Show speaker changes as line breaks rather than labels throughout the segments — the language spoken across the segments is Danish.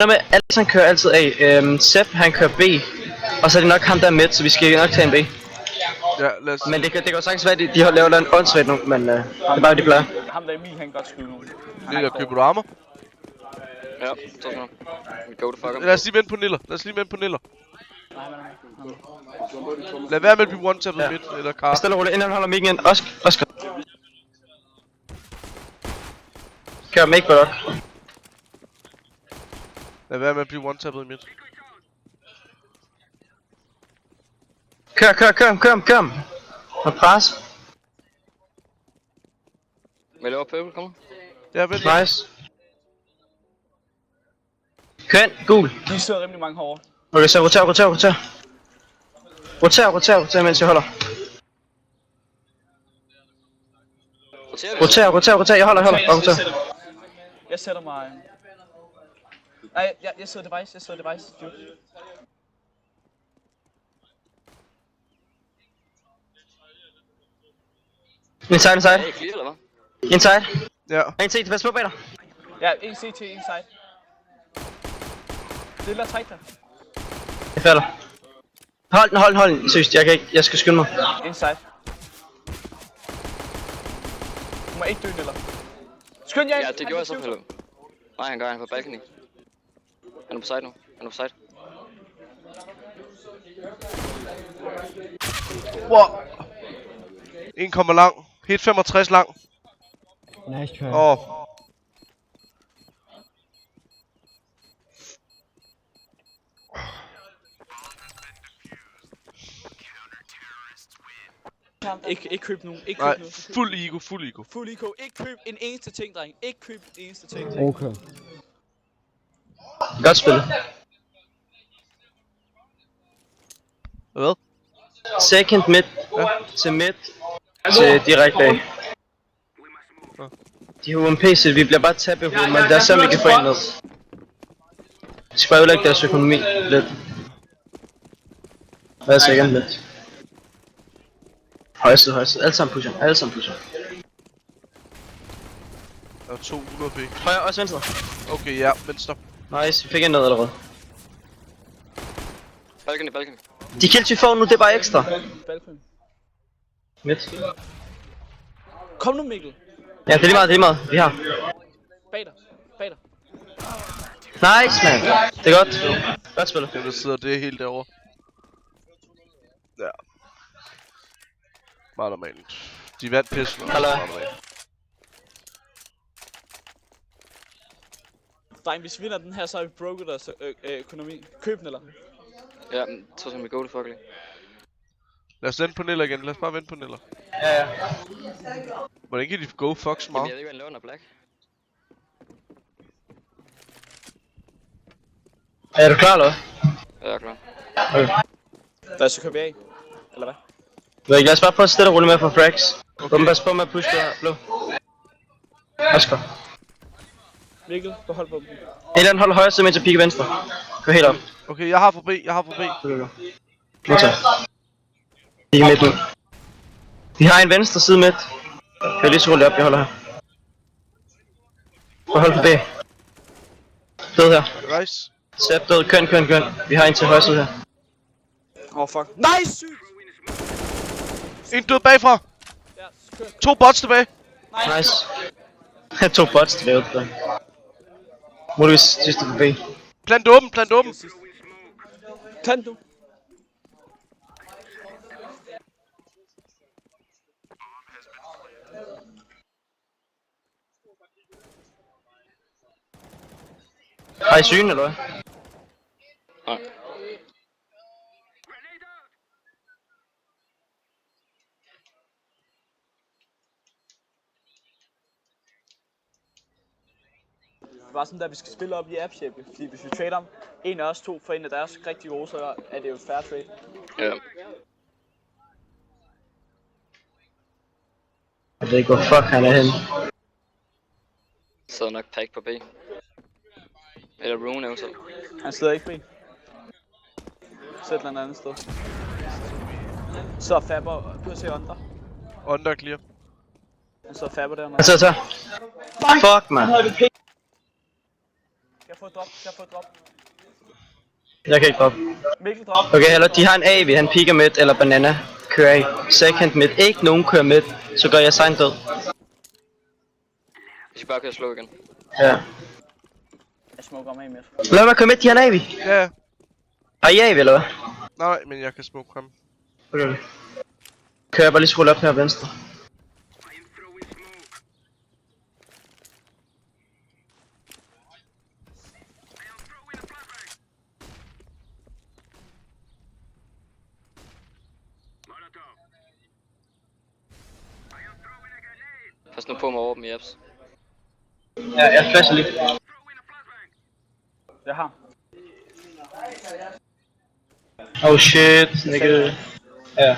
Med Alex han kører altid A, Sepp han kører B, og så er det nok ham der med, så vi skal nok tage en B.
Ja, lad os...
Men det kan jo sagtens være, at de har lavet en åndssvagt nu, men det er bare de plejer.
Ham der Emil, han kan godt skyde nu.
Niller, køber du armor?
Ja, så sådan noget. Vi go to fuck em.
Lad os lige vente på Niller. Lad være med at blive one-tappet midt, eller Karl.
Stille og roligt, inden han holder mikken ind. Oscar. Kør make for dog.
Lad være med at blive one-tappet midt.
Kør. Og pres.
Vil over purple, kommer?
Ja, vent.
Nice. Kør ind, gul.
De sidder rimelig mange herovre.
Okay, så roter. Roter, mens jeg holder. Roter, jeg holder. Bare roter.
Jeg sætter mig... Nej, jeg sidder device. Dude.
Inside.
Er I clear, eller hvad?
Inside.
Ja.
En CT, pas på bag dig.
Ja, en CT inside. Det er træk der.
Jeg falder. Hold den. Seriøst, jeg kan ikke. Jeg skal skynde mig.
Inside. Du må ikke dø, eller? Skynd jer!
Ja, det gjorde jeg så på. Nej, han er på balcony. Han er på side nu.
Wow. En kommer lang. Helt 65 lang.
Nice try.
Ikke køb nogen.
Nej, fuld ego.
Fuld IK. Ikke køb en eneste ting, dreng. Ikke køb en eneste ting.
Okay.
Godt spillet.
Hvad?
Second mid. Til mid. Til direkte af. De har UMP, vi bliver bare tabt i hovedet, men der er så vi kan få en ned. De skal bare udlægge deres økonomi lidt. Hvad er second mid? Højsted. Alle sammen pusher.
Der er 200 p.
Højre, også venstre.
Okay, ja, venstre.
Nice, vi fik en ned allerede.
Balcony.
De kills vi får nu, det er bare ekstra.
Balkon.
Midt.
Kom nu, Mikkel.
Ja, det er lige meget, vi har.
Bag dig.
Nice, man. Det er godt. Godt spillet.
Dem der sidder, det er helt derovre. Ja. Meget normalt. De vandt pissen.
Hallo.
Dreng, hvis vi vinder den her, så har vi broket deres økonomi. Køb den, eller?
Ja, så som vi go to fuck em.
Lad os vente på Niller igen. Lad os bare vente på Niller.
Ja.
Hvordan kan de go fuck så
Jamen,
meget?
jeg ved ikke, hvad han laver under black.
Er du klar, eller
Ja, jeg er klar.
Okay.
Så køber vi af. Eller hvad?
Lad os bare prøve at stille og rulle med for frags. Okay. Pas på med at push det her. Blå. Oscar.
Mikkel, behold på dem.
En eller anden holder højre side, mens jeg piker venstre. Gå helt op.
Okay, jeg har forbi.
Modtaget. De er midt nu. De har en venstre side midt. Kan jeg lige så rulle op, jeg holder her. Hold på B. Død her.
Nice.
Sepp død, køn. Vi har en til højre side her.
Fuck. Nice, sygt!
En død bagfra.
Ja, kør.
2 bots tilbage.
Nice. Jeg tog bots tilbage ud der. Muligvis sidste på B.
Plant åben.
Tag den, du.
Har I sygen, eller hvad?
Nej.
Det var sådan der, vi skal spille op i AppShape, fordi hvis vi trader en af os to for en af deres rigtig gode, så er det jo et fair trade.
Ja.
Jeg ved ikke, hvor fuck han er henne.
Så nok pack på B. Eller Rune eventuelt.
Han sidder ikke fri. Sæt den andet sted. Så Faber, du kan se under.
Under clear.
Han sidder Faber dernede.
Han sidder tør. Fuck, man.
Jeg fået drop. Jeg har fået drop.
Jeg kan ikke droppe.
Mikkel drop.
Okay, eller de har en AV, han piker midt, eller banana. Kører af. Second midt. Ikke nogen kører midt. Så gør jeg sign død.
Vi skal bare køre slå igen.
Ja.
Jeg smoker med i midt.
Lad mig køre midt, de har en AV.
Ja.
Har I AV, eller hvad?
Nej, men jeg kan smoke ham.
Okay. Kører jeg bare lige scroll op her venstre.
Pas nu på mig over dem i apps.
Ja, jeg flasher lige.
Jeg har.
Oh shit, ikke. Ja.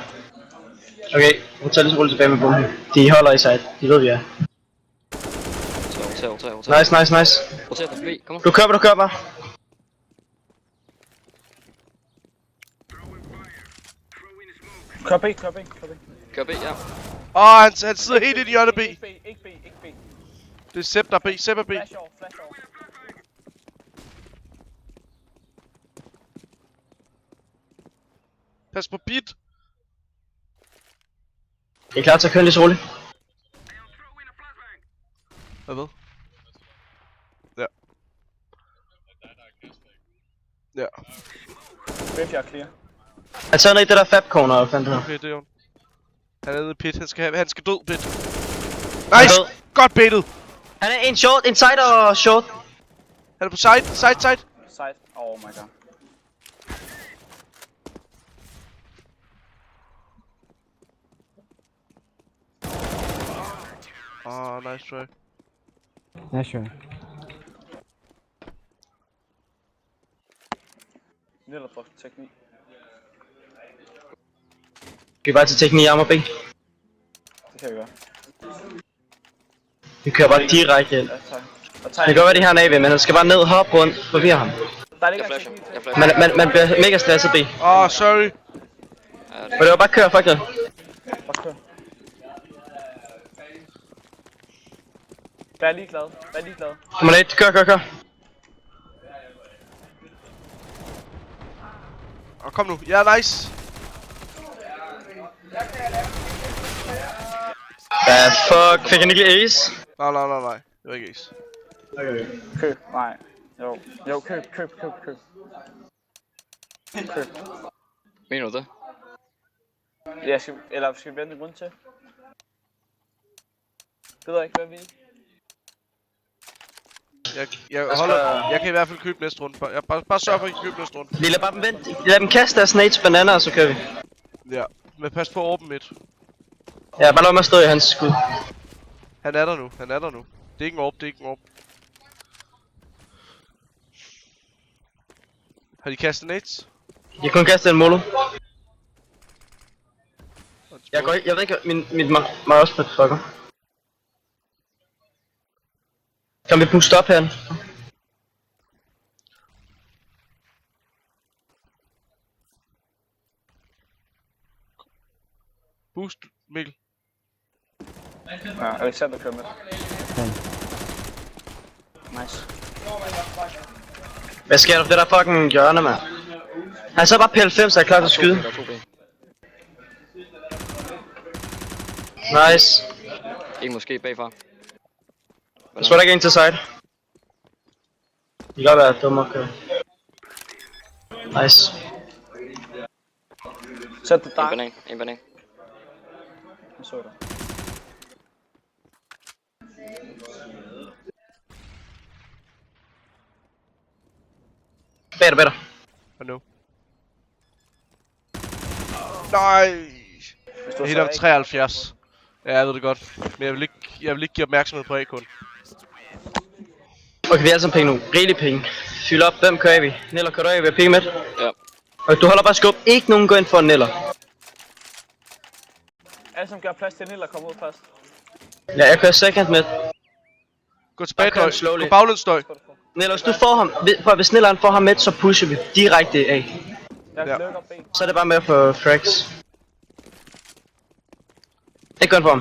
Okay, vi tager lige så roligt tilbage med bomben. De holder i side, de ved vi er.
Så roter.
Nice.
Roter forbi, kom on.
Du kører bare.
Kør B.
Kør B, ja.
Han sidder helt ind i hjørnet B.
Ikke B.
Det er Sepp, der er B. Sepp er B.
Flash over.
Pas på bit.
Jeg er klar til at køre lige så roligt.
Hvad? Ja. Ja.
Griff, jeg er clear.
Han tager ned i det der fab corner, og fandt det her.
Okay, det er jo. Han er nede i pit. Han skal død, pit.
Han er
Nice!
død.
Godt baitet.
Han er en short, en side og short.
Han er på side.
Side. Oh my god.
Nice try.
Nice try.
Niller på teknik.
Vi er bare til teknik armor B.
Det kan vi gøre.
Vi kører bare direkte ind.
Ja, tak. Og
Det kan godt være, de har en AV, men han skal bare ned, hoppe rundt, forvirre ham.
Der ligger
Jeg
teknik.
flasher.
Man bliver mega stresset B.
Sorry.
Men det var bare kør, fuck det.
Bare kør. Vær ligeglad.
Kom on, kør.
Kom nu. Ja, nice.
Fuck, fik han ikke ace?
Nej. Det var ikke ace.
Køb. Nej. Jo, køb.
Mener du det?
Ja, skal vi vente en grund til? Det ved jeg ikke, hvad vi...
Jeg kan i hvert fald købe næste runde. Bare sørg for, at I kan købe næste runde.
Vi lader bare dem vente. Lad dem kaste deres nades banana, og så kører vi.
Ja. Men pas på åben midt.
Ja, bare lad mig stå i hans skud.
Han er der nu. Det er ikke en orb. Har de kastet nades?
Jeg kunne kaste en molo. Jeg ved ikke, mit mousepad fucker. Kan vi booste op herinde?
Boost, Mikkel.
Ja, Alexander kører med. Nice.
Hvad sker der for det der fucking hjørne, mand? Han så bare PL5, så er klar til at skyde.
Der er 2 B.
Nice.
En måske bagfra.
Jeg tror der ikke er en til side. Det kan godt være dum at køre. Nice.
Sæt det dark.
En banan.
Jeg så det.
Better.
Og nu. Nej.
Hvis du
Helt om 73. Ja, jeg ved det godt. Men jeg vil ikke give opmærksomhed på A kun.
Okay, vi er alle sammen penge nu. Rigelig penge. Fyld op. Hvem kører vi? Neller, kører du af? Vi har penge med.
Ja.
Og du holder bare skub. Ikke nogen går ind for en Neller.
Alle som gør plads til Niller kommer ud først.
Ja, jeg kører second med.
Gå tilbage,
Okay,
Døj.
slowly.
Gå baglæns, Døj.
Neller, hvis du får ham, hvis Nelleren får ham med, så pusher vi direkte af.
Jeg
Ja.
lukker B.
Så er det bare med at få frags. Ikke gå ind for ham.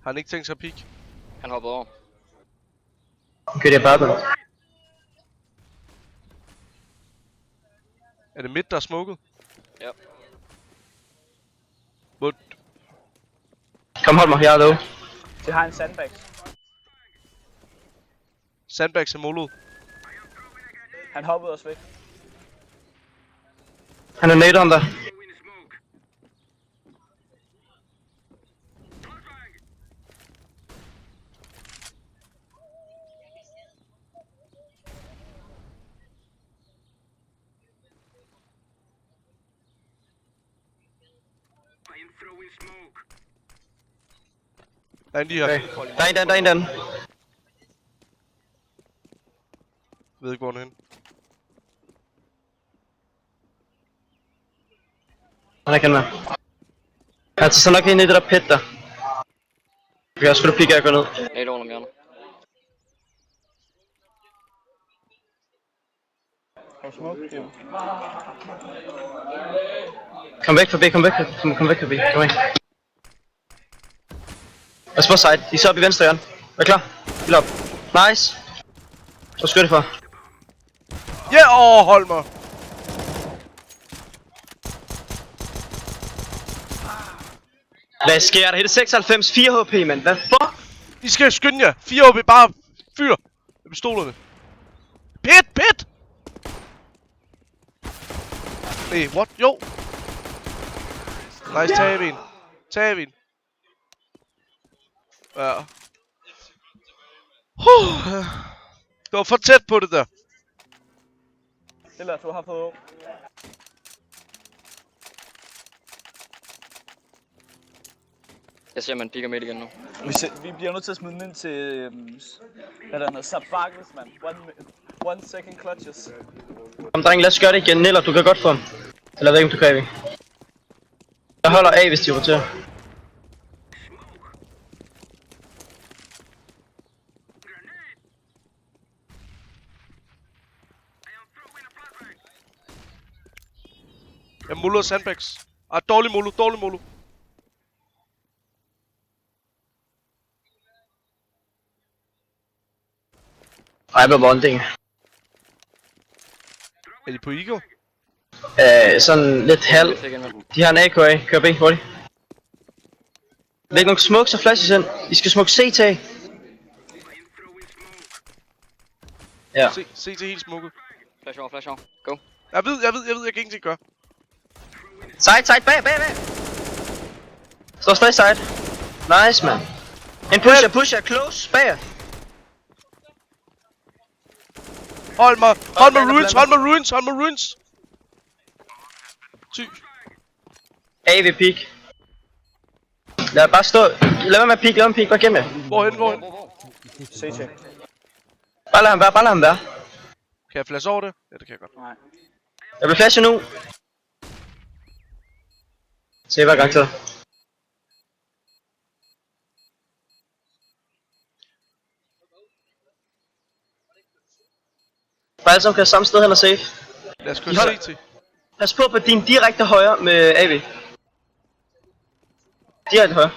Har han ikke tænkt sig at peek?
Han hoppede over.
Okay, det er bare på.
Er det midt, der er smoket?
Ja.
Mut.
Kom, hold mig, jeg er low.
De har en sandbags.
Sandbags er målet.
Han hoppede også væk.
Han er nade der.
Der er en lige her.
Okay. Der er en den.
Jeg ved ikke, hvor han er henne.
Han er kendt med. Han tager så nok ind i det der pit der. Okay, jeg skulle pikke, at jeg går ned.
Nade under hjørnet.
Har du smoke? Jo.
Kom væk forbi, kom væk forbi. Kom ind. Pas på side, de er så op i venstre hjørne. Er klar? Helt op. Nice. Så skyder det for.
Ja, hold mig.
Hvad sker der? Helt 96, 4 HP, mand. Hvad fuck?
I skal skynde jer. 4 OB, bare fyr. Med pistolerne. Pit! Nej, what? Jo. Nice, tag en. Ja. Det var for tæt på det der.
Eller du har fået.
Jeg ser, man picker midt igen nu.
Vi bliver nødt til at smide den ind til... hvad der hedder? Sabakis, mand. One second clutches.
Kom dreng, lad os gøre det igen. Niller, du kan godt få ham. Eller jeg ved ikke, om du kan, Avi. Jeg holder af, hvis de roterer.
Jeg muller sandbags. Dårlig molo.
Ej, hvad bonding.
Er de på Eagle?
Sådan lidt halv. De har en AKA. Kør B, hurtigt. Læg nogle smokes og flashes ind. I skal smoke CT. Ja.
Se til helt smoket.
Flash over. Go.
Jeg ved, jeg kan ingenting gøre.
Side, bag. Står stadig side. Nice, man. En pusher, close, bag.
Hold mig ruins. Ty.
AV peak. Lad bare stå. Lad være med at peak, bare gemme jer.
Hvorhen?
CT.
Bare lad ham være.
Kan jeg flash over det? Ja, det kan jeg godt.
Nej.
Jeg vil flashe nu. Se hver gang så. Bare alle sammen kan samme sted hen og safe.
Lad os køre
De holder-
CT.
Pas på din direkte højre med AV. Direkte højre.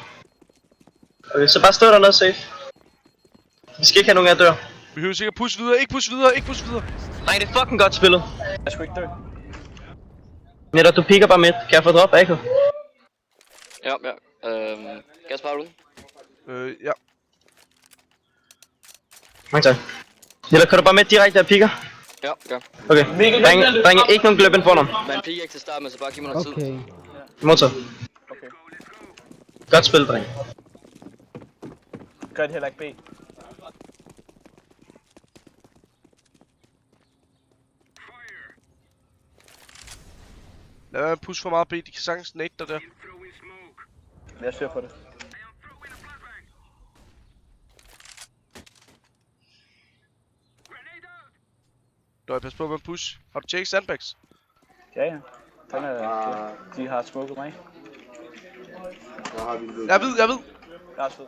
Okay, så bare stå dernede safe. Vi skal ikke have nogen af jer dør.
Vi behøver sikkert push videre. Ikke push videre.
Nej, det er fucking godt spillet.
Jeg skulle ikke dø.
Netop, du picker bare midt. Kan jeg få drop, AK?
Ja. Gasper, har du den?
Ja.
Mange tak. Netop, kan du bare midt direkte og picker?
Ja, gør.
Okay. Drenge, ikke nogen gløb ind foran ham.
Man picker ikke til start med, så bare giv mig noget tid.
Okay.
Motor.
Okay.
Godt spil, dreng.
Gør det heller ikke B.
Lad være med at push for meget B. De kan sagtens nade dig der.
Jeg styrer på det.
Løg, pas på med at push. Har du tjekket sandbags?
Ja. Den er... De har smoket mig.
Jeg ved.
Jeg er sød.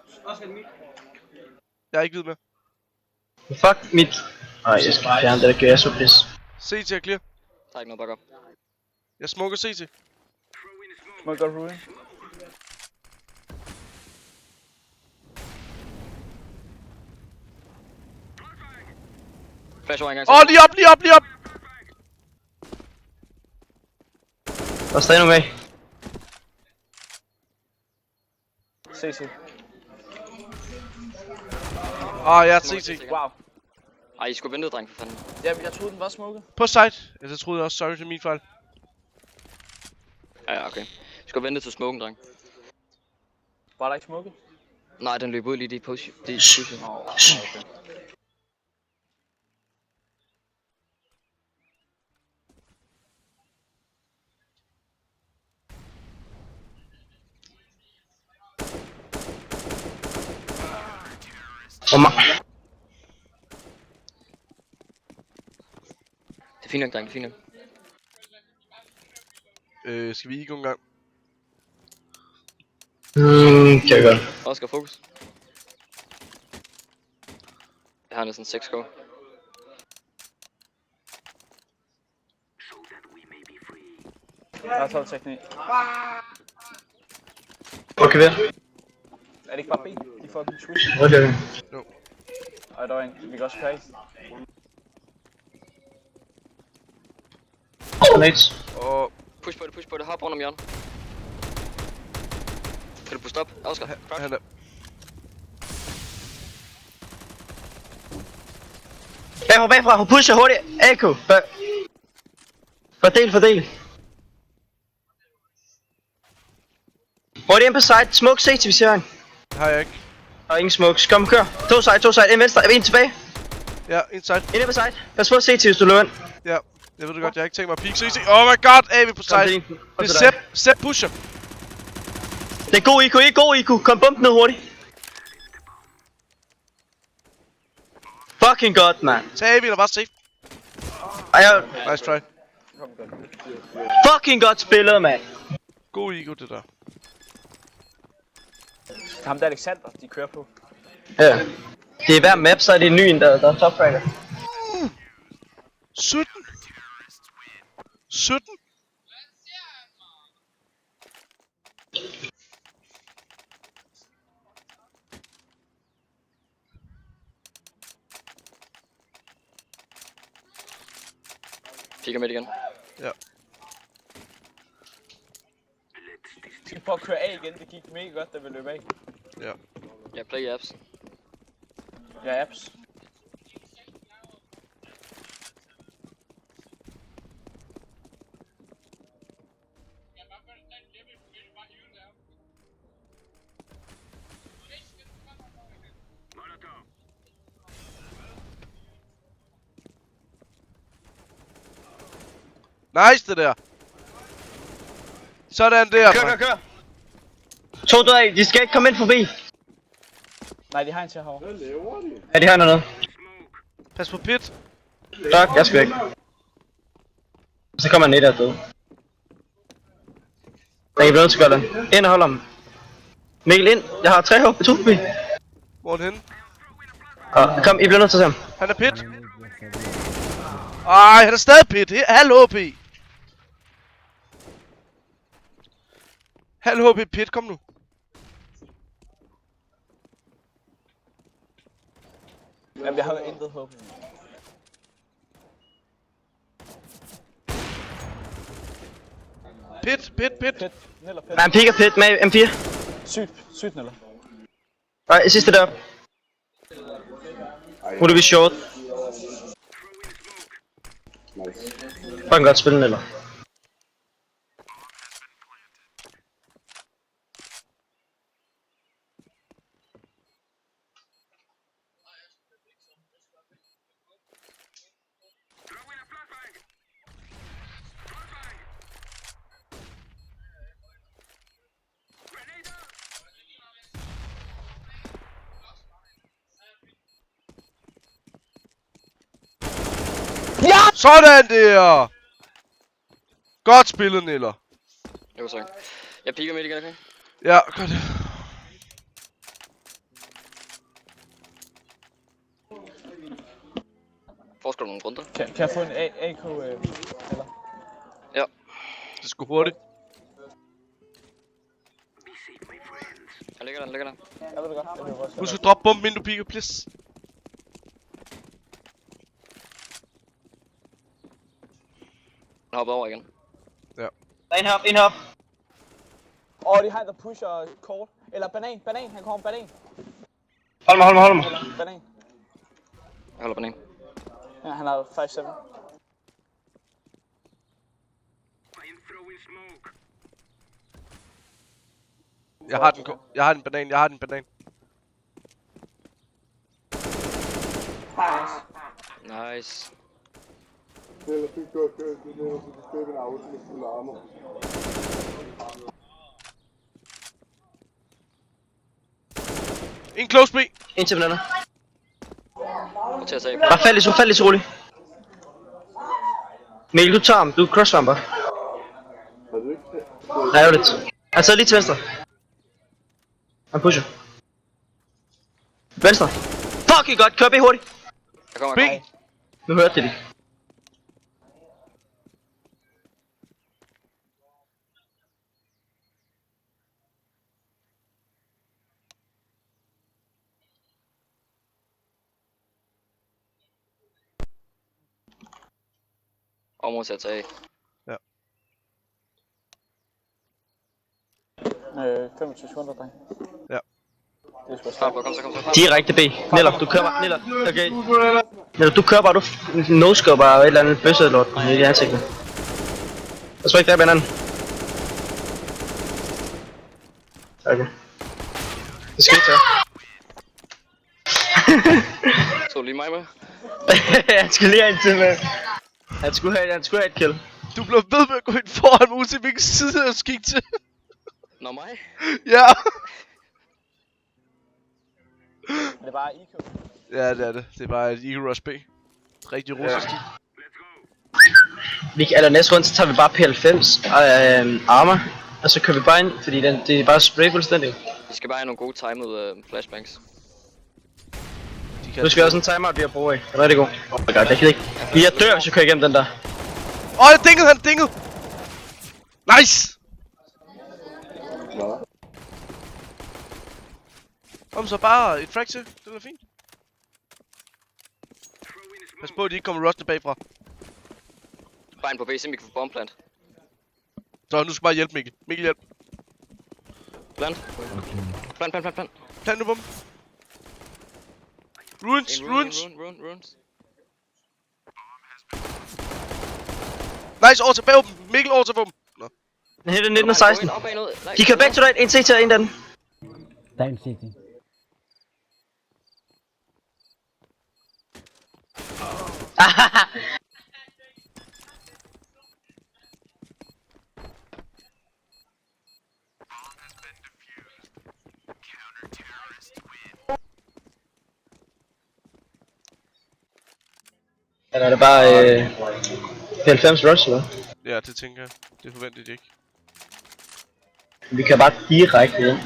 Jeg er ikke vid med.
Fuck mit... Ej, jeg skal fjerne det, der gør jeg så pis.
CT er clear.
Der er ikke noget backup.
Jeg smoker CT.
Smoker ruin.
Flash over en gang.
Åh, lige op, lige op, lige op!
Der er stadig nogen med.
CC.
Åh, jeg er CT.
Wow.
Ej, I skulle vente, dreng, for fanden.
Jeg troede, den var smukket.
På site. Ja, det troede jeg også. Sorry til min fejl.
Ja, okay. I skulle vente til smoken, dreng.
Var der ikke smukket?
Nej, den løb ud lige de push. De pusher.
Okay.
Det er fint nok, dreng. Det er fint nok.
Skal vi ikke en gang?
Kan vi godt.
Oscar, fokus. Jeg har næsten 6 go.
Der er 12 teknik.
Okay, ved.
Er det ikke bare B? De får den switch.
Okay.
Og der var en. Vi kan også køre.
Nades.
Og
Push på det. Hop rundt om hjørnet. Kan du puste op? Oscar, crouch.
han er...
Bagfra, hun pusher hurtigt. AK. Fordel. Hurtigt ind på side. Smoke CT, vi ser han.
Det har jeg ikke.
Der er ingen smokes. Kom, kør. To side. En venstre. En tilbage.
Ja, inside.
Ind på side. Pas på CT, hvis du løber ind.
Ja, jeg ved det godt. Jeg har ikke tænkt mig at peek CT. Oh my god, AV på site. Det er Sepp pusher.
Det er god IQ. Kom, bump ned hurtigt. Fucking godt, man.
Tag AV, der var safe. Nice try.
Fucking godt spillet, man.
God ego, det der.
Ham der Alexander, de kører på.
Ja. Det er hver map, så er det en ny en, der er topranker.
17.
Kigger midt igen.
Ja.
Skal vi prøve at køre af igen? Det gik mega godt, da vi løb af.
Ja.
Ja, play apps.
Ja, apps.
Nice det der. Sådan der.
Kør. To døde af. De skal ikke komme ind forbi.
Nej, de har en til herovre.
Ja, de har noget.
Pas på pit.
Tak, jeg skal væk. Så kommer han ned der død. Jeg er blevet til at gøre det. Ind og hold ham. Mikkel ind. Jeg har 3 HP. 2 HP.
Hvor er den henne?
Kom, I bliver nødt til at se ham.
Han er pit. Ej, han er stadig pit. Halv HP. Halv HP pit, kom nu.
Jamen, jeg har intet håb.
Pit.
Pit. Neller pit.
Han picker pit med M4.
Sygt neller.
Nej, sidste der. Nu er vi short. Fucking godt spil, eller?
Sådan der! Godt spillet, Niller.
Det var så. Jeg piker midt igen, okay?
Ja, godt.
Får sgu nogle runder.
Kan jeg få en AK eller?
Ja.
Det skulle hurtigt.
Han ligger der.
Jeg ved det godt. Jeg løber også.
Husk at droppe bomben, inden du piker, please.
hoppet over igen.
En hop.
De har der pusher kort. Eller banan, han kommer banan.
Hold mig.
Banan.
Jeg holder banan.
Ja, han har 5-7.
Jeg har en banan.
Nice.
En close B.
En til bananer.
Og til at tage.
Bare fald lige så roligt. Mikkel, du tager ham. Du crossramper. Nej, ærgerligt. Han sidder lige til venstre. Han pusher. Venstre. Fucking godt. Kør B hurtigt.
Jeg kommer.
B.
Nu hørte det lige.
Område til at tage.
25 sekunder, dreng.
Ja.
Det er sgu
Klar
stærkt.
på, kom så.
Direkte B. Niller, du kører bare. Niller. Okay. Niller, du kører bare. Du no-scoper og et eller andet bøsselort i ansigtet. Jeg tror ikke, der er bananen. Okay. Det skal ikke tage.
Så lige mig med.
Han skulle lige have en til med. Han skulle have et kill.
Du blev ved med at gå ind foran mig, uanset hvilken side jeg gik til.
Nå mig?
Ja.
Det er bare IQ.
Ja, det er det. Det er bare et Eagle Rush B. Rigtig russisk.
Eller næste runde, så tager vi bare P90 armor. Og så kører vi bare ind, fordi det er bare spray fuldstændig.
Vi skal bare have nogle gode timede flashbangs.
Nu skal vi også en timeout, vi har brug af. Det er rigtig god. Oh my god, jeg kan ikke. Jeg dør, hvis jeg kører igennem den der.
Jeg dingede, han dingede! Nice! Kom så bare et frag til, det er fint. Pas på, at de ikke kommer rustet bagfra.
Bare ind på base, vi kan få bombplant.
Så nu skal bare hjælpe Mikkel. Mikkel hjælp.
Plant. Plant.
Plant nu på dem. Ruins.
Ruins.
Nice, over til bag dem. Mikkel over til dem. Nå.
Den hætter 19 og 16. De kører begge to der, en CT og en den.
Der er en CT.
Eller er det bare 90 rush, eller?
Ja, det tænker jeg. Det forventede de ikke.
Vi kan bare direkte ind.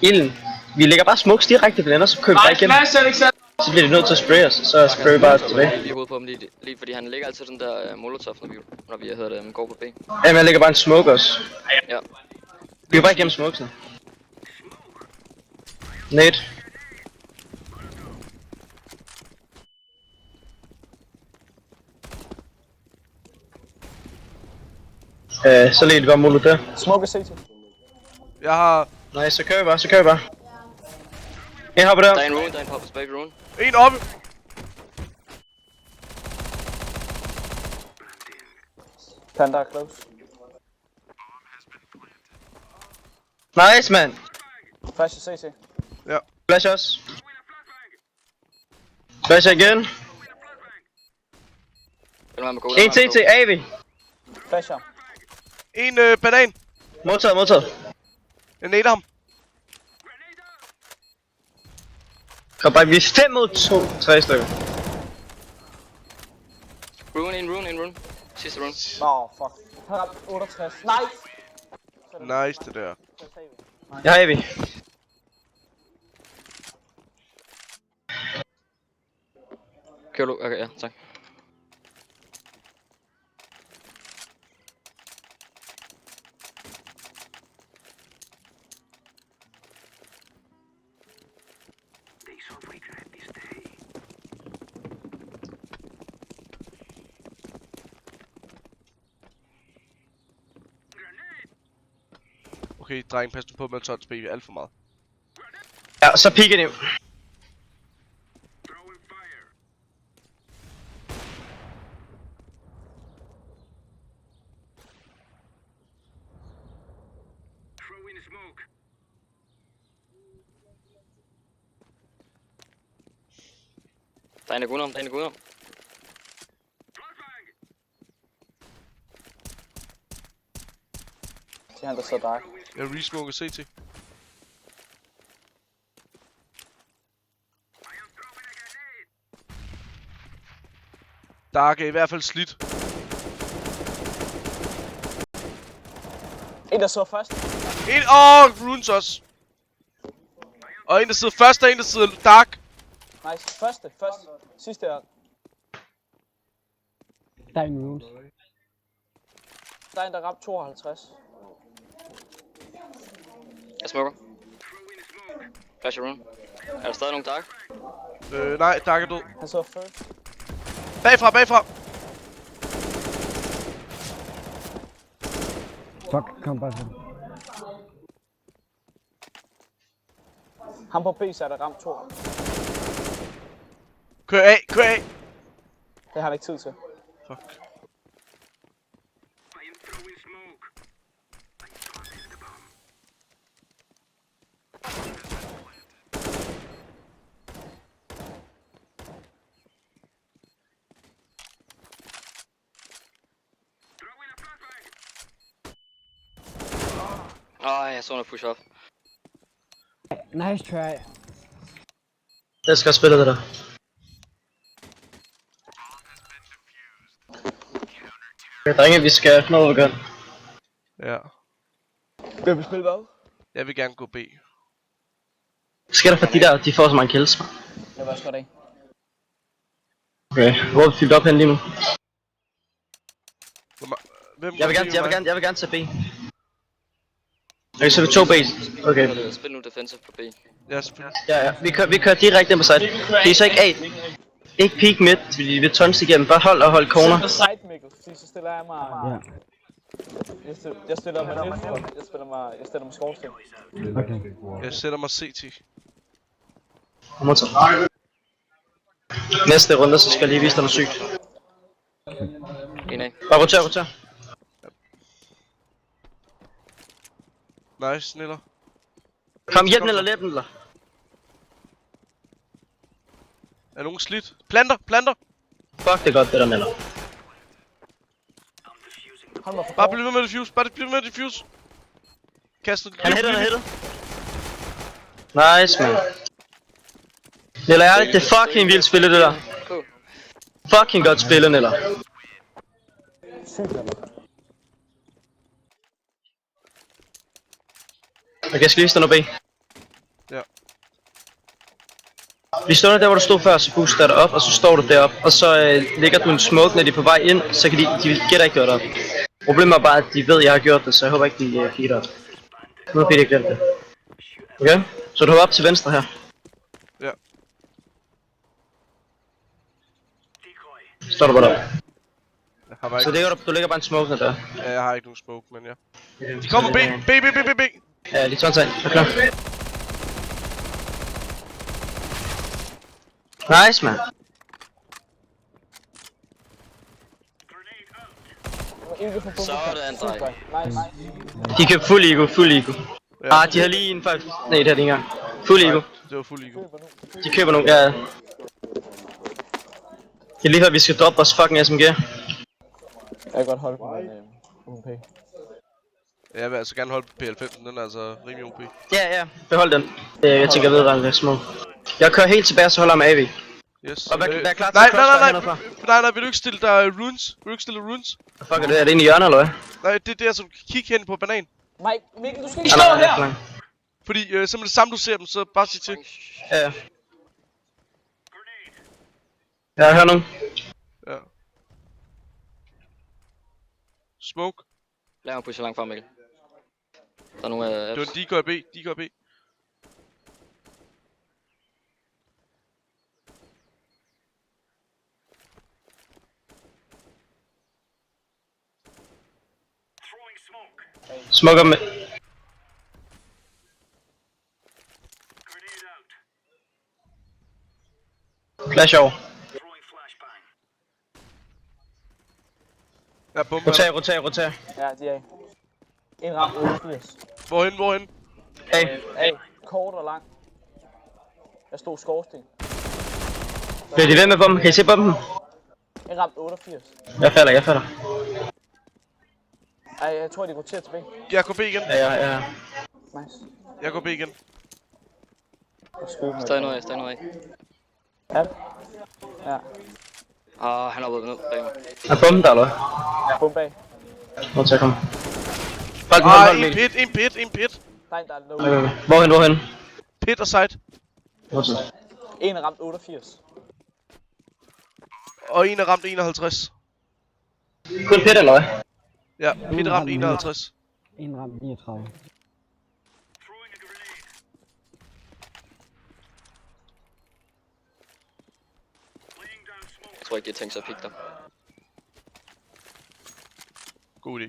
Ilden. Vi lægger bare smokes direkte på den, og så kører vi bare igennem. Så bliver de nødt til at spraye os, så sprayer vi bare tilbage.
Vi er hovedet på ham lige fordi han ligger altid sådan der molotov, når vi hedder det, går på B.
Jamen, jeg lægger bare en smoke også.
Ja.
Vi går bare igennem smokesene. Nate. Så lige det bare molo der.
Smoke CT.
Jeg har
Nej, så kører vi bare. En hopper der.
Der er en rune, poppers back rune.
en oppe.
Panda er close.
Nice, man.
Flash CT.
Flash også. Flash igen. En CT, AV.
Flash ham.
En banan.
Modtaget.
Jeg nader ham.
Kom bare, vi er 5 mod 2. 3 stykker.
Rune. Sidste rune.
Fuck. Han har 68. Nice!
Nice, det der.
Jeg har AV.
Kører du? Okay, ja, tak.
Okay, dreng, pas nu på med 12 spil. Alt for meget.
Ja, så pikker det.
Der er en udenom, der er en udenom.
Det er han, der sidder dark.
Jeg resmoker CT. Dark er i hvert fald slidt.
En, der sidder først.
En, Runes også. Og en der sidder først, og en der sidder dark.
Nice. Først. Sidste her.
Der er en runes.
Der er en, der ramte 52.
Jeg smukker. Flash rune. Er der stadig nogen dark?
Nej, dark er død.
Han sidder first.
Bagfra.
Fuck, kom bare så.
Ham på B, så er der ramt 2.
Kør af.
Det har han ikke tid til.
Fuck.
Jeg så noget push off.
Nice try.
Jeg skal spille det der. Okay, drenge, vi skal noget gøre.
Ja.
Vil vi spille hvad?
Jeg vil gerne gå B.
Hvad sker der for de der? De får så mange kills.
Jeg vil også godt af.
Okay, hvor er vi fyldt op hen lige nu?
Hvem
Jeg vil gerne tage B. Okay, så er vi 2 B. Okay.
Spil nu defensive på B.
Ja, selvfølgelig.
Ja. Vi kører direkte ind på side. Det er så ikke A. Ikke peek midt, fordi vi tons igennem. Bare hold corner.
Så side, Mikkel, fordi så stiller jeg mig...
Ja.
Jeg stiller mig lidt. Jeg stiller mig skorsten.
Okay.
Jeg sætter mig CT.
Næste runde, så skal jeg lige vise dig noget sygt.
En af.
Bare roter.
Nice, Niller.
Kom, hjælp den eller læb den eller.
Er nogen slidt? Planter!
Fuck, det er godt det der Neller.
Hold mig for
Bare bliv ved med diffuse. Kastet.
Han hitter. Nice, man. Neller, ærligt, det er fucking vildt spillet det der. Fucking godt spillet, Neller. Okay, jeg skal lige vise dig noget B.
Ja.
Vi står der hvor du stod før, så booster dig op, og så står du derop, og så ligger du en smoke, når de er på vej ind, så kan de gætter ikke gøre det op. Problemet er bare, at de ved, at jeg har gjort det, så jeg håber ikke, de feeder op. Nu har Peter glemt det. Okay, så du hopper op til venstre her.
Ja.
Står du bare der.
Jeg har bare
Så
ikke...
du ligger bare en smoke ned der.
Ja, jeg har ikke nogen smoke, men ja. De kommer B! B!
Ja, de tager sig ind. Er klar? Nice, man.
Sådan, dreng.
De købte fuld ego.
Ja.
De har lige en fejl. Nej, det har de ikke engang. Fuld ego.
Det var fuld ego.
De køber nogle, ja. Det er lige før, vi skal droppe vores fucking SMG.
Jeg kan godt holde på min UMP.
Jeg vil altså gerne holde på PL5, den er altså rimelig OP.
Ja, behold den. Jeg tænker vedrørende små. Jeg kører helt tilbage, så holder jeg med AV.
Yes.
Og vær klar til at
Nej, vil du ikke stille dig runes? Vil du ikke stille runes?
Fuck er det inde i hjørnet, eller hvad?
Nej, det er altså, kig hen på banan.
Mikkel, du skal ikke stå her!
Fordi så med det samme du ser dem, så bare sig til.
Ja. Jeg hører nogen.
Ja. Smoke.
Lad mig pushe langt frem, Mikkel. Der er nogle af
Det var en decoy B.
Smoker med. Flash over.
Ja, bombe.
Roter.
Ja, de er af. En ramt 88.
Hvorhen?
Hey,
A. Kort og lang. Jeg stod skorsten.
bliver de ved med bomben? Kan I se bomben?
En ramt 88.
Jeg falder.
Ej, jeg tror, de roterer tilbage.
Jeg går B igen.
Ja.
Nice.
Jeg går B igen.
Og skyde mig.
Stadig noget af.
Ja. Ja.
Han er oppe ned bag mig.
Er bomben der, eller?
Bum bag.
Hvor til at komme? Hold
En pit.
Nej, der er low.
Hvorhen?
Pit og side.
Hvor til?
En er ramt 88.
Og en er ramt 51.
Kun pit, eller hvad?
Ja, pit er ramt 51.
En ramt 39.
Jeg tror ikke, de har tænkt sig at pikke dig.
God idé.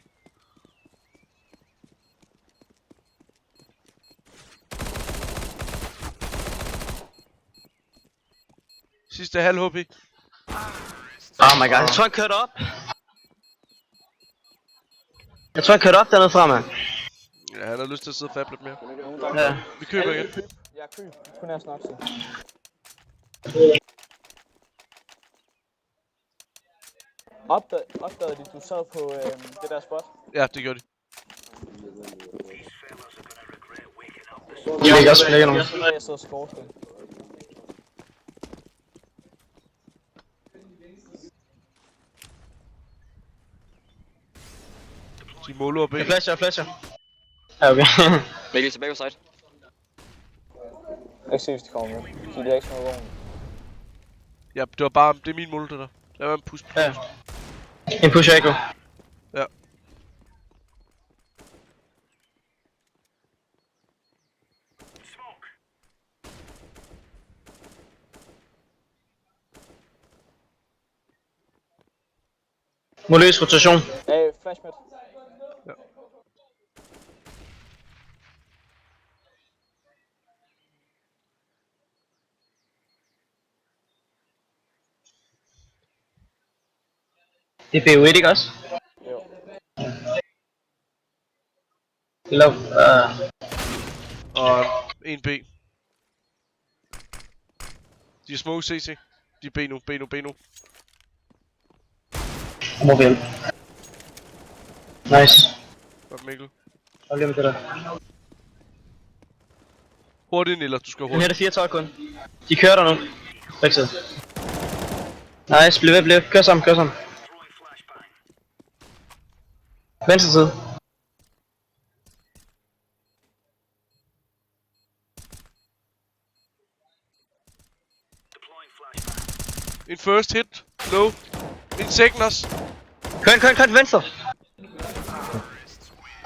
Sidste halv HP.
Oh my god, jeg tror han kørte op. Dernede fra, mand.
Ja, han har lyst til at sidde og fabbe lidt mere.
Ja.
Vi køber igen.
Jeg er køb. Kun er snart til. Opdagede de, du sad på det der spot?
Ja, det gjorde de.
De vil ikke også lægge nogen.
Jeg sidder skorsten.
De måler op.
Jeg flasher. Ja, okay.
Mikkel tilbage på side.
Jeg kan ikke se, hvis de kommer med. De er ikke sådan noget vogn.
Ja, det var bare, det er min mål, det der. Lad være en push.
Ja. En push echo.
Ja.
Må løs rotation.
Flash mid.
Ja.
Det er BO1, ikke også?
Jo.
Lov.
Og en B. De er smoke CC. De er B nu.
Må vi hjælpe. Nice.
Godt Mikkel.
Hold lige med det der.
Hurtigt, eller du skal
Den
hurtigt.
her er 4 tøj kun. De kører der nu. Fixet. Nice, bliv ved. Kør sammen. Venstre side.
En first hit. Low. En second også.
Kør til venstre.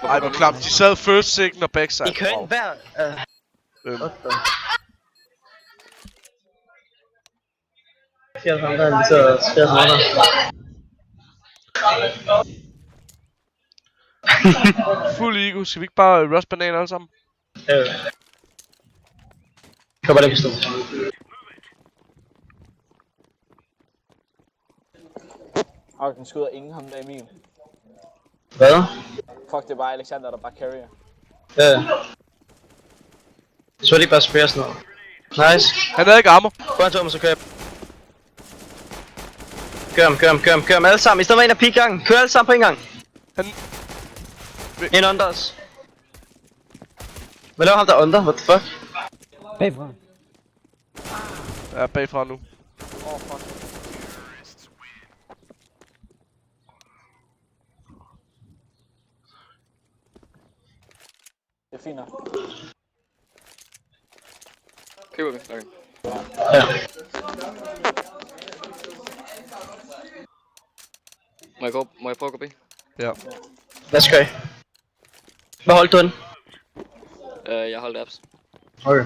Ej, hvor klamt. De sad first, second og backside.
I kører ind hver... Fjerde ham der, lige så skrevet som andre.
Fuld ego. Skal vi ikke bare rush banan alle sammen?
Kom bare den pistol.
Og den skyder ingen ham der Emil.
Hvad?
Fuck, det er bare Alexander, der bare carrier.
Ja. Så er det ikke bare spare sådan noget. Nice.
Han havde ikke armor.
Gå en tur, så kører jeg. Kør ham alle sammen. I stedet for en af peak gangen. Kør alle sammen på en gang.
Han...
En under os. Hvad laver ham der under? What the fuck?
Bagfra.
Ja, bagfra nu.
Fuck. Det er fint nok.
Køber vi. Okay.
Ja.
Må jeg prøve at gå B?
Ja.
Lad os gøre. Hvad holdt du den?
Jeg holdt apps.
Okay.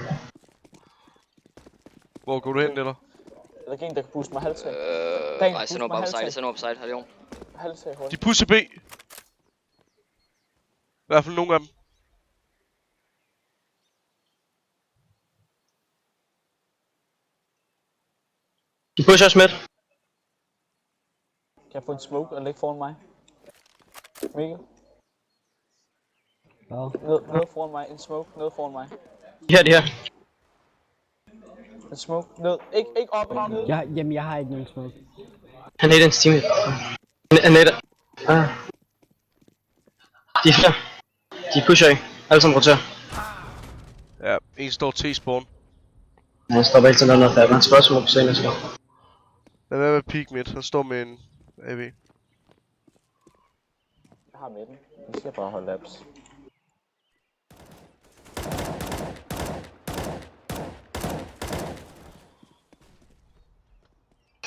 Hvor går du hen, eller?
Er der en, der kan booste mig halvtag?
Nej, send over bare på side. Send over på side. Har det jo.
Halvtag
De
hurtigt.
pusher B. I hvert fald nogle af dem.
De pusher også midt.
Kan jeg få en smoke og lægge foran mig? Mikkel?
Hvad?
Ned foran mig. En smoke. Ned foran mig.
De her.
En smoke. Ned. Ikke op. Ned.
Jamen, jeg har ikke nogen smoke.
Han er en teammate. Han er De er flere. De pusher ikke. Alle sammen roterer.
Ja, en står T-spawn.
Han stopper hele tiden dernede, for han skal også smoke på scenen.
Lad være med peak midt. Han står med en AV.
Jeg har med den. Vi skal bare holde laps.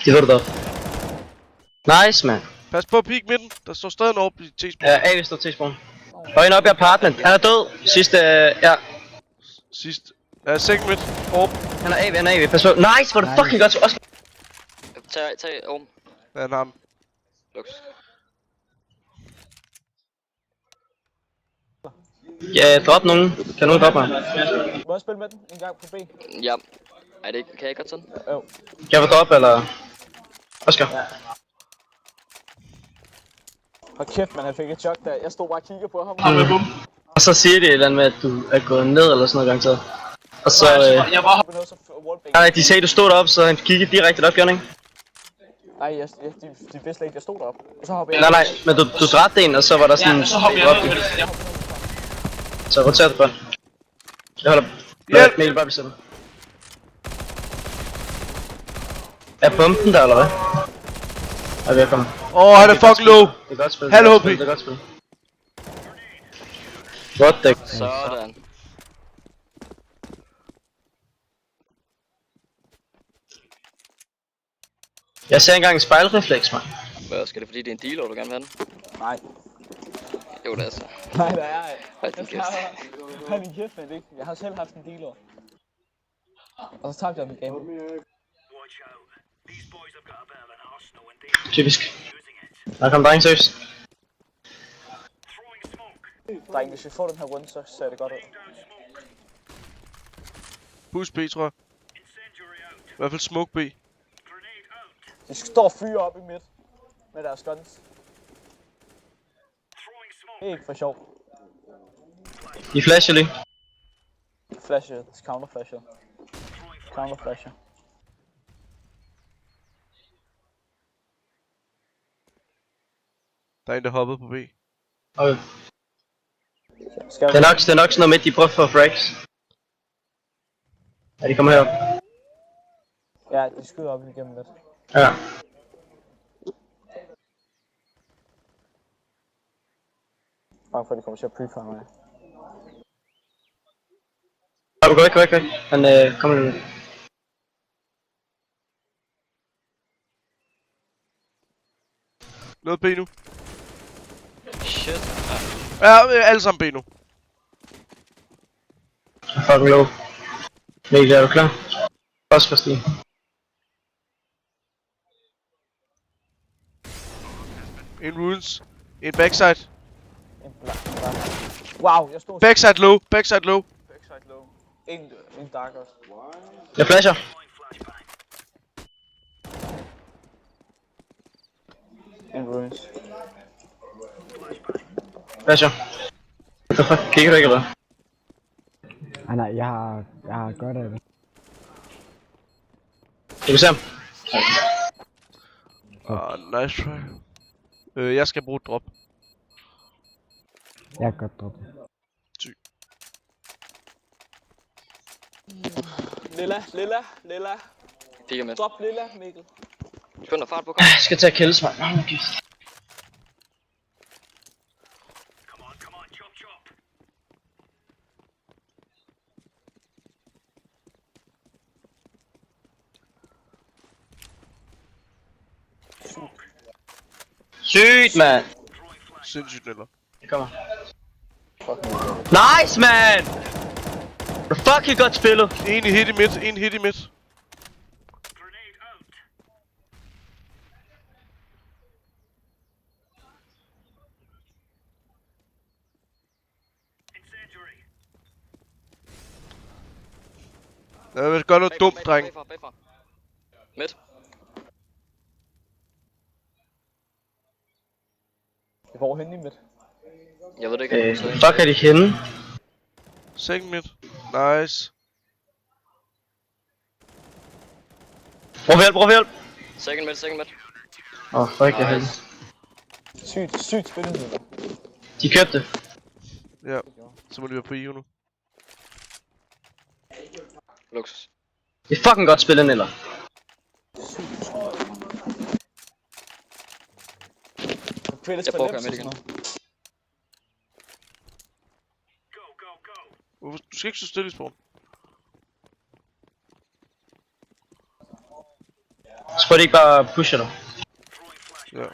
De ved det op. Nice, man.
Pas på peak midten. Der står stadig en op i T-spawn.
Ja, AV står T-spawn. Og en op i apartment. Han er død. Sidste, ja.
Sidst. Ja, second midt. Op.
Han er AV. Pas på. Nice, hvor er det fucking godt. Også.
Tag om.
Ja, han har den.
Lux.
Ja, drop nogen. Kan nogen droppe mig?
Må jeg spille med den en gang på B?
Ja. Ej, det kan jeg godt sådan.
Jo.
Kan jeg få drop, eller? Oscar.
Hold kæft, man, han fik et chok der. Jeg stod bare og kiggede på ham.
Og så siger de et eller andet med, at du er gået ned, eller sådan noget gang til. Og så,
Jeg var hoppet ned, så wallbang.
nej, de sagde, du stod deroppe, så han kiggede direkte op, gjorde han ikke?
Nej, de vidste slet ikke, jeg stod deroppe. Og så hoppede jeg.
Nej, men du dræbte en, og så var der sådan... Ja, så hoppede jeg. Så roterer du på. Jeg holder...
Hjælp!
Mikkel, bare besætte. Er bomben der, eller hvad? Okay, kom.
Han er fucking low.
Det er godt spil.
Hallo,
Det er godt spil. What the...
Sådan.
Jeg ser engang en spejlrefleks, man.
Hvad, skal det fordi det er en dealer, du gerne vil have den?
Nej.
Jo, det er så.
Nej, der er ikke.
Hold din kæft.
Hold din kæft, men det. Jeg har selv haft en dealer. Og så tabte jeg min game.
Typisk. Der kom dreng, seriøst.
Dreng, hvis vi får den her runde, så ser det godt ud.
Push B, tror jeg. I hvert fald smoke B.
De står og fyre op i midt. Med deres guns. Det er ikke for sjov.
De flasher lige.
Flasher. Counterflasher. Counterflasher.
Der er en, der hoppede på B.
Okay.
Skal
Det er nok sådan noget med, de prøver for frags. Ja, de kommer herop.
Ja, de skyder op igennem midt.
Ja.
Bange for, at de kommer til at prefire mig.
Gå væk. Han kommer lige.
Noget B nu.
Shit.
Ja, alle sammen B nu.
Fucking low. Mikkel, er du klar? Også for Stine.
En runes. En backside.
En blank. Wow, jeg stod...
Backside low. Backside low.
Backside low. En dark også.
Jeg flasher.
En ruins.
Flasher. What the fuck? Kigger du ikke, eller?
Nej, jeg har godt af det.
Du kan se ham.
Nice try. Jeg skal bruge et drop.
Jeg har godt droppet.
Lilla.
Kigger med.
Drop lilla, Mikkel.
Skynd dig fart på, kom.
Jeg skal til at killes, mand. Hold nu kæft. Sygt, mand.
Sindssygt eller.
Det kommer. Nice, man! Fucking godt spillet.
En hit i midt. En hit i midt. Jeg vil gøre noget dumt, dreng.
Bagfra. Midt.
Hvor henne i midt?
Jeg ved det ikke.
Fuck er de henne?
Second mid. Nice.
Prøv hjælp.
Second mid.
Fuck, jeg
Nice.
Sygt spillet.
De købte.
Ja. Så må de være på EU nu.
Luksus.
Det er fucking godt spillet, Neller.
Jeg
prøver at køre midt igen.
Du skal ikke så stille i spawn.
Så de ikke bare pusher dig.
Ja.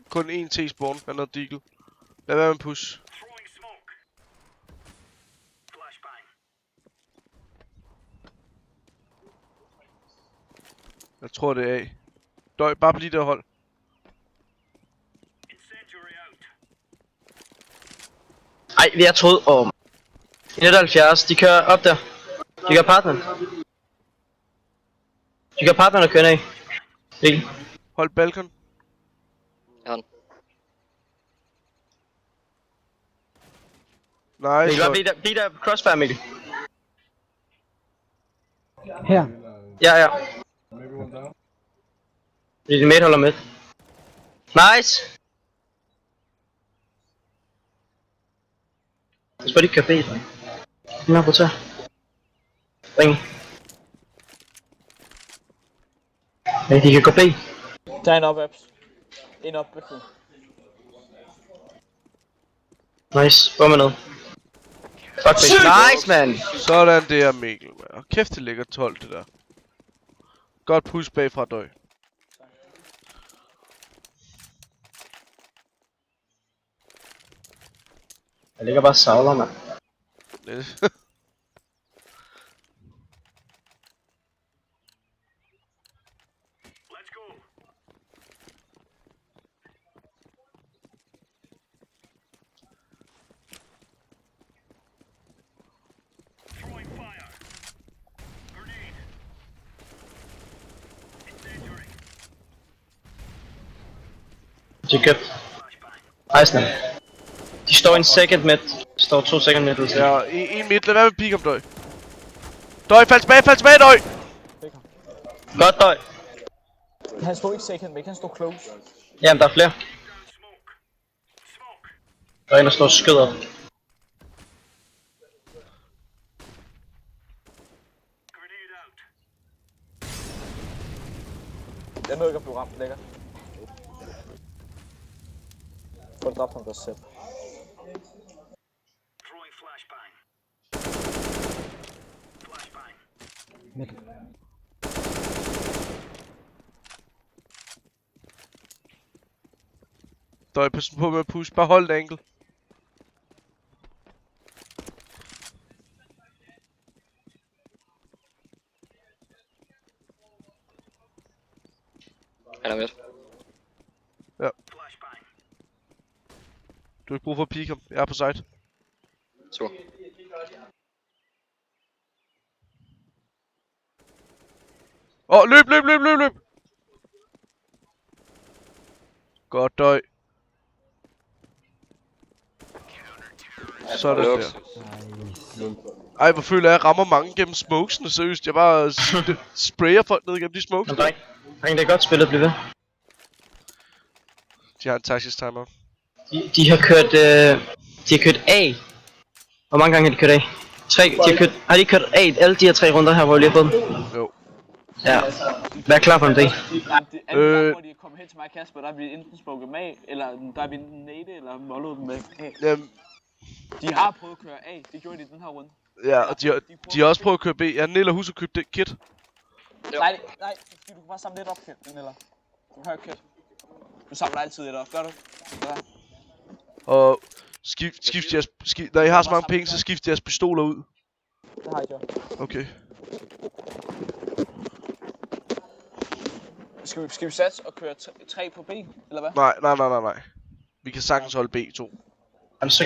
Kun én T-spawn, han havde deagle. Lad være med en push. Jeg tror det er A. Døj, bare bliv der hold.
Ej, vi er troet om. 71, de kører op der. De kører partneren. De kører partneren og kører ned. Ikke?
Hold balkon.
Jeg har den.
Nice.
Mikkel, bare bliv der crossfire, Mikkel.
Her.
Ja. Fordi din mate holder med. Nice! Jeg spørger, de ikke kan bede, dreng. Nå, prøv at tage. Ring. Ja, de kan gå bede.
Der er en op, apps. En op, bygning.
Nice, hvor med noget. Fuck det. Nice, man!
Sådan der, Mikkel. Man. Kæft, det ligger 12, det der. Godt push bagfra, Døj.
Jeg ligger bare savler, mand. De er købt. Nice, man. De står i en second mid. De står 2 second mid.
Ja, en midt. Lad være med at peek om Døj. Døj, fald tilbage, Døj!
Godt, Døj.
Han stod ikke second, men han stod close.
Jamen, der er flere. Der er en, der står skød op.
Jeg nåede ikke at blive ramt, lækker. Få dræbt ham der selv.
Midt.
Døj, pas på med at push. Bare hold et angle.
Han er med.
Ja. Du har ikke brug for at peek ham. Jeg er på site.
Super.
Løb! Godt, Døj. Sådan der. Ej, hvor føler jeg rammer mange gennem smokesene, seriøst. Jeg bare sprayer folk ned gennem de smokes.
Dreng, det er godt spillet, bliv ved.
De har en taktisk timer.
De har kørt A. Hvor mange gange har de kørt A? 3, har de kørt A alle de her 3 runder her, hvor vi lige har fået dem?
Jo.
Ja. Vær klar på en D.
Det anden gang, hvor de kommer hen til mig og Kasper, der er vi enten smoket dem af, eller der er vi enten nade, eller mollet dem med A.
Jamen,
De har prøvet at køre A, det gjorde de i den her runde.
ja, og de har også prøvet at køre B. Ja, Nilla husk at købe det kit.
Nej, du kan bare samle lidt op, Kit, eller? Du har Kit. Du samler altid lidt op, gør du? Ja.
Og skift jeres... når I har så mange penge, så skift jeres pistoler ud.
Det har jeg gjort.
Okay.
Skal vi satse og køre 3 på B, eller hvad?
Nej. Vi kan sagtens holde B2.
Jamen, så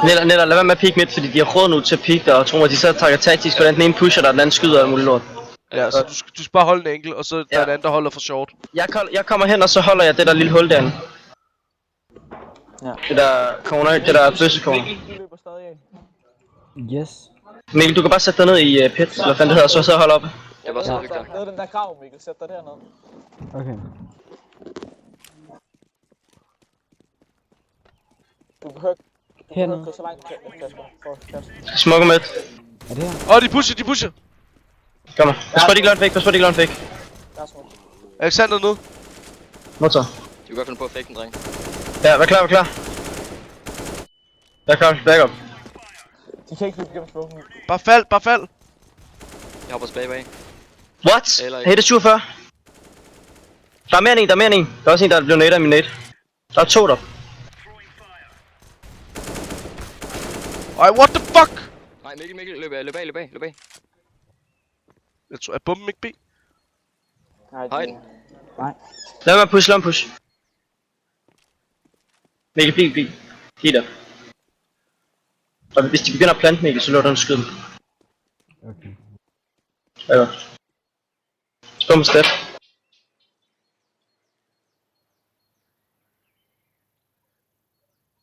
Netop, lad være med at peek midt, fordi de har råd nu til at peek der, og tror mig, de så tager taktisk, hvordan den ene pusher der, og den anden skyder og muligt lort.
Ja, så du skal bare holde en enkelt, og så der er en anden, der holder for short.
Jeg kommer hen, og så holder jeg det der lille hul derinde.
Ja.
Det der corner, det der bøssecorner.
Du løber stadig af.
Yes.
Mikkel, du kan bare sætte dig ned i pit, eller hvad fanden det hedder, og så sidde og holde oppe.
Jeg var så hygge der.
Nede den der grav, Mikkel. Sæt dig dernede.
Okay.
Du behøver
Hernede.
ikke gå så langt, Kasper. For Kasper.
Smukker med.
Er det her?
Åh, de pusher!
Kom her. Pas på, de ikke langt væk, pas på, de ikke langt væk.
Der er smukt.
Alexander ned.
Motor.
Du kan godt finde på at fake den, dreng.
Ja, vær klar. Jeg er klar, back up.
De kan ikke løbe igennem smoken.
Bare fald.
Jeg hopper tilbage bag.
What?
Eller ikke.
Hey, det er 47. Der er mere end en. Der er også en, der er blevet nader af min nade. Der er 2 der.
Ej, what the fuck?
Nej, Mikkel, løb af.
Jeg tror, jeg bomben ikke B.
Nej,
Hej.
Nej.
Lad mig push. Mikkel, bliv. De der. Og hvis de begynder at plante Mikkel, så låter den skyde dem.
Okay.
Ja, godt. Skål med step.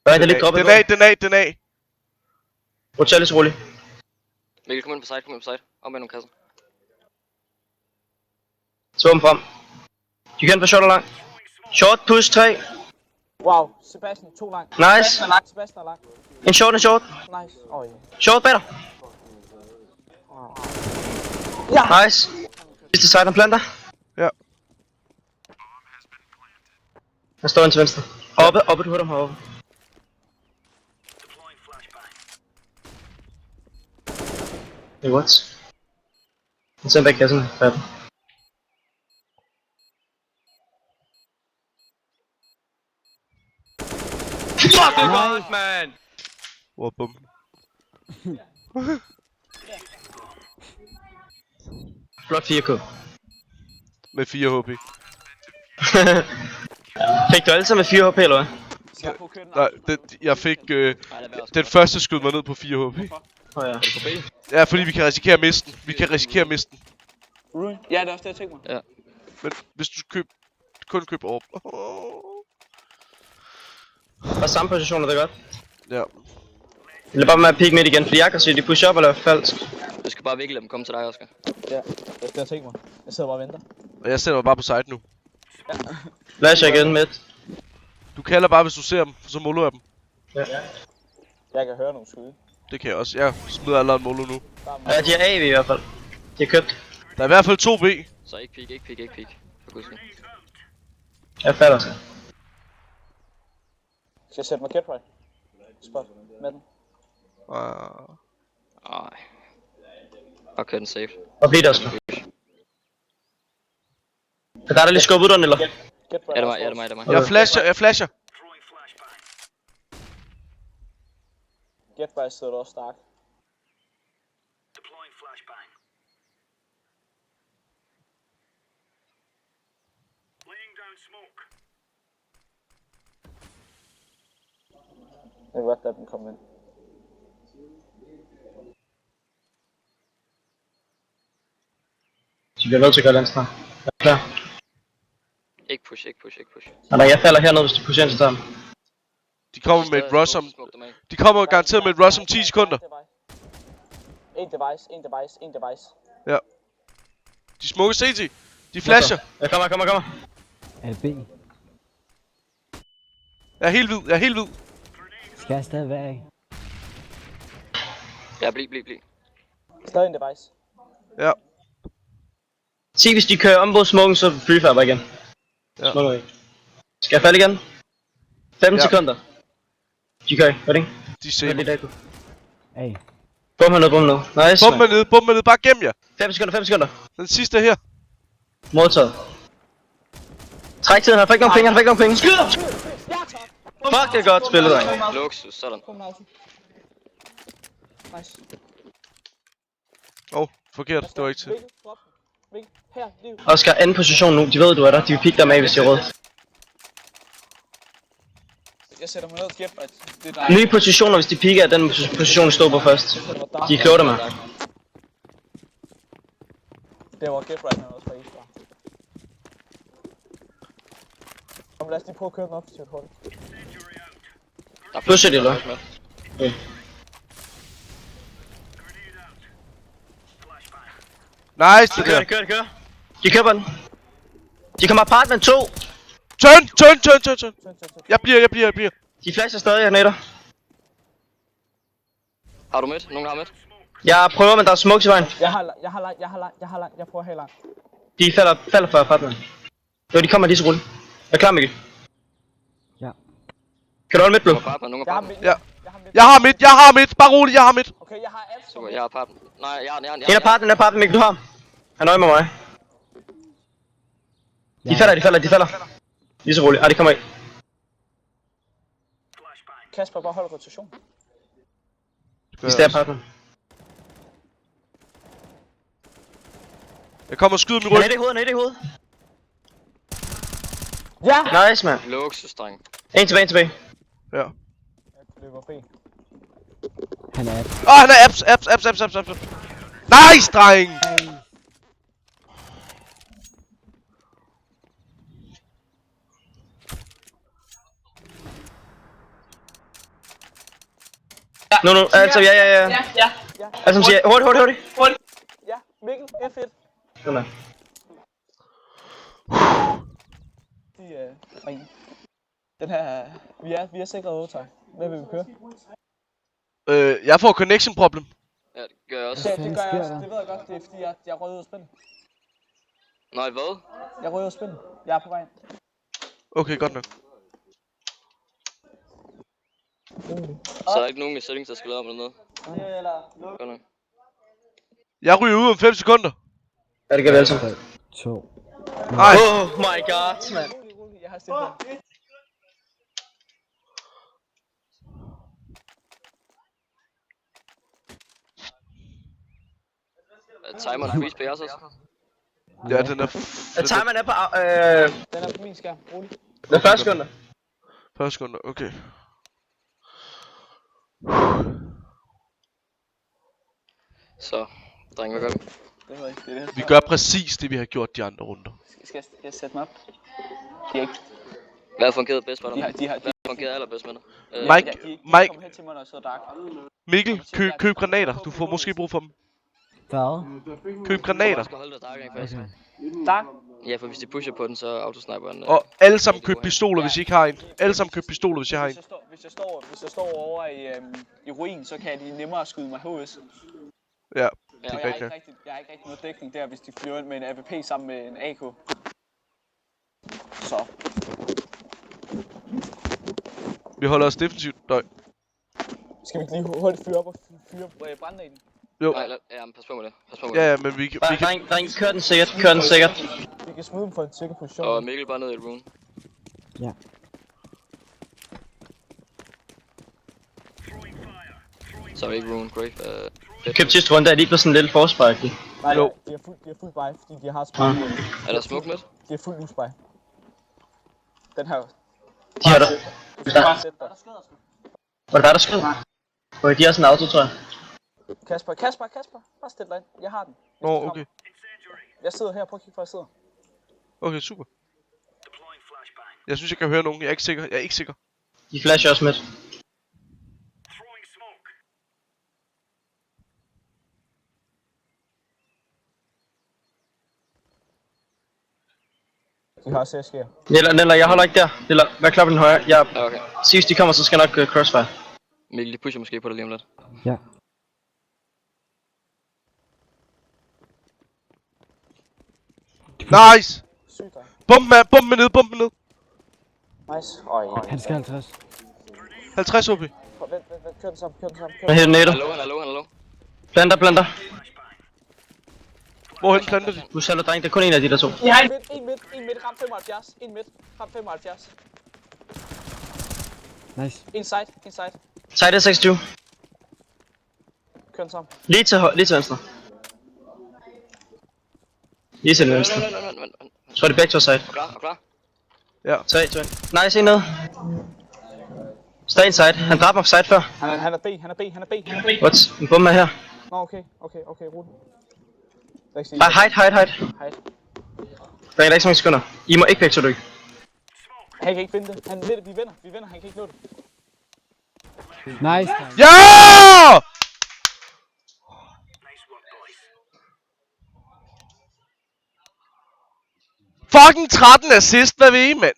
Nej, der er lidt droppet.
Den af.
Rotal lige så roligt.
Mikkel, kom ind på side. Om med nogle kasser.
Så dem frem. De kan få short og lang. Short, push, 3.
Wow, Sebastian, 2 langt.
Nice.
Sebastian er langt.
En short.
Nice. Oj.
Short bag dig.
Ja!
Nice. Sidste side, han planter.
Ja.
Han står ind til venstre. Oppe, du hører dem heroppe. Hey, what? Han sender bag kassen. Færdig. Fuck, det er godt, man!
Hvor er bomben?
Blot 4K.
Med 4 HP.
Fik du alle sammen med 4 HP, eller hvad?
Skal på køkken.
Nej, jeg fik...
Nej, lad være.
den første skød mig ned på 4 HP.
Åh ja.
På B.
Ja, fordi vi kan risikere at miste den.
Ruin? Ja, det er også det, jeg tænker mig.
Ja.
Men hvis du kun køber op.
Og samme positioner, det er godt.
Ja.
Lad bare med at peek midt igen, fordi jeg kan se, de pusher op eller falsk.
Du skal bare virkelig lade dem komme til dig, Oscar.
Ja, det er det, jeg tænker mig. Jeg sidder bare og venter.
Og jeg sætter mig bare på side nu.
Flash igen midt.
Du kalder bare, hvis du ser dem, så molo jeg dem.
Ja.
Jeg kan høre nogle skyde.
Det kan jeg også. Jeg smider allerede en molo nu.
Ja, de er AV i hvert fald. De har købt.
Der er i hvert fald 2 B.
Så ikke peek. For guds skyld.
Jeg falder så.
Skal jeg sætte mig get right? Spot med den.
Ej. Og kør den safe.
Og bliv der sgu. Er der lige skubbet den, eller?
Get right.
Ja, det er mig.
Jeg flasher.
Get right sidder du også stark. Jeg kan godt lade den komme ind.
Så bliver nødt til at gøre den snart. Jeg er klar.
Ikke push.
Nej, jeg falder hernede, hvis de pusher ind til ham.
De kommer med et rush om... De kommer garanteret med et rush om 10 sekunder.
En device.
Ja. De smukke CT. De flasher.
Jeg kommer.
Er det B?
Jeg er helt hvid.
Skal jeg stadig være af?
Ja, bliv.
Stadig en device.
Ja.
Se, hvis de kører om mod smoken, så prefab igen.
Ja.
Smoker ikke. Skal jeg falde igen? 15 sekunder. De kører, hvad det ikke?
De ser mig.
A.
Bum hernede. Nice,
Bum med ned. Bare gem jer.
5 sekunder.
Den sidste her.
Modtaget. Træk tiden, han får ikke nogen penge, Skyder! Fuck, det er godt spillet, dreng.
Luksus, sådan.
Nice.
Forkert. Det var ikke til.
Mikkel, her, liv.
Oscar, anden position nu. De ved, du er der. De vil pikke dig med, hvis de er røde.
Jeg sætter mig ned og skæber, at det er dig.
Nye positioner, hvis de piker, er den position, du står på først. De er kloge der med.
Det var Get Right Now også fra Isbar. Kom, lad os lige prøve at køre den op til et hold.
Pusher de, eller?
Nice, det der.
Kør. De køber den. De kommer apartment 2.
Turn. Jeg bliver.
De flasher stadig, jeg netter.
Har du midt? Nogen har midt?
Jeg prøver, men der er smoke i vejen.
Jeg har langt. Jeg prøver at have langt.
De falder for apartment. Jo, de kommer lige så rulle. Er klar, Mikkel?
Ja.
Kan du holde midt, Blue?
Nogen
Jeg har
apartment.
midt.
Ja.
Jeg har midt.
Jeg har midt. Bare rolig, jeg har midt.
Okay, jeg har apps.
Super, jeg har apartment. Nej, jeg har
En apartment, Mikkel, du har. Han er øje med mig. De falder. Lige så roligt. De kommer ind.
Kasper, bare hold rotation.
Hvis det er apartment.
Jeg kommer og skyder min
Han
ryg.
er i hovedet.
Ja!
Nice, man.
Luksus, dreng.
En tilbage.
Ja.
Jeg løber fri.
Han er
Han er apps. Nice, dreng!
Nu. Altså, ja. Altså, siger hurtigt.
Ja, Mikkel, F1.
Sådan der.
Ring. Den her, vi er sikret overtag. Hvad vil vi køre?
Jeg får connection problem.
Ja, det gør jeg også.
Det
fanden
gør jeg
sker
også.
der?
Det ved jeg godt. Det er fordi, jeg rød ud af spil.
Nej, hvad?
Jeg rød ud af spil. Jeg er på vej.
Okay, godt nok.
Så er der ikke nogen i settings, der skal lave om eller noget. Godt nok.
Jeg ryger ud om 5 sekunder.
Ja, det gør vi altså.
2.
Nej.
Oh my god, man.
Jeg har stillet.
Timeren freeze på jeres også?
Ja, den er...
Timeren er på...
Den er på min skærm. Rolig.
Den er 40 sekunder.
40 sekunder, okay.
Så, dreng, hvad gør vi?
Det ved jeg ikke. Det er det.
Vi gør præcis det, vi har gjort de andre runder.
Skal jeg sætte mig op? De har ikke...
Hvad har fungeret bedst med dig?
De har...
Hvad har fungeret allerbedst med dig?
Mike,
de
Mike.
kommer hen til mig, når jeg sidder dark.
Mikkel, køb granater. Du får måske brug for dem.
Hvad?
Køb granater.
Du skal holde dig dark, ikke faktisk?
Okay.
Dark?
Ja, for hvis de pusher på den, så autosniperen...
Og alle sammen køb pistoler, hvis I ikke har en. Alle sammen køb pistoler, hvis jeg har en.
Hvis jeg står over i ruin, så kan de nemmere skyde mig HS.
Ja,
Og
det er
jeg
rigtigt.
har ikke rigtig noget dækning der, hvis de flyver ind med en AVP sammen med en AK. Så.
Vi holder os defensivt. Nej.
Skal vi ikke lige hurtigt fyre op og fyre brandnæden?
Jo.
Nej, ja, men pas på med det. Pas på med det.
Ja, men vi kan...
Dreng, kør den sikkert.
Vi kan smide dem for en sikker position.
Og Mikkel bare ned i et room.
Ja.
Så er det ikke room, grave.
Køb sidste runde, er de ikke på sådan en lille forspark?
Nej,
Jo.
de har fuld buy, fordi de har spray.
Er der smoke med?
De har fuld uspray. Den her.
De har der.
Du skal bare sætte dig.
Var det der skød? Okay, de har sådan en auto, tror jeg.
Kasper. Bare stil dig ind. Jeg har den.
Nå, okay.
Jeg sidder her. Prøv at kigge, hvor jeg sidder.
Okay, super. Jeg synes, jeg kan høre nogen. Jeg er ikke sikker.
De flasher også midt.
De har CSG'er.
Nella, jeg holder ikke der. Nella, vær klar på den højre.
Ja, okay.
Sig, hvis de kommer, så skal jeg nok crossfire.
Mikkel, de pusher måske på dig lige om lidt.
Ja.
Nice!
Sygt dig.
Bump med ned.
Nice. Øj.
Han skal 50.
50 OP.
Vent. Kør den sammen.
Hvad hedder netter?
Han er low.
Planter.
Hvorhen planter de?
Du salder, dreng, der er kun en af de der to.
Jeg har en midt, ram 75. En midt, ram 75.
Nice.
Inside.
Side er 26.
Kør den sammen.
Lige til venstre. Lige til venstre.
Vent.
Så er det back to side.
Klar?
Ja.
3, 2, 1. Nice, en ned. Stay inside. Han dræbte mig på side før.
Han er B, han er B, han er B, han er B.
What? En bombe er her.
Nå, okay, rolig.
Hide.
Hej.
Der er ikke så mange sekunder. I må ikke begge to dø.
Han kan ikke finde det. Vi vinder, han kan ikke nå det.
Nice.
Ja! Fucking 13 assist, hvad ved I, mand?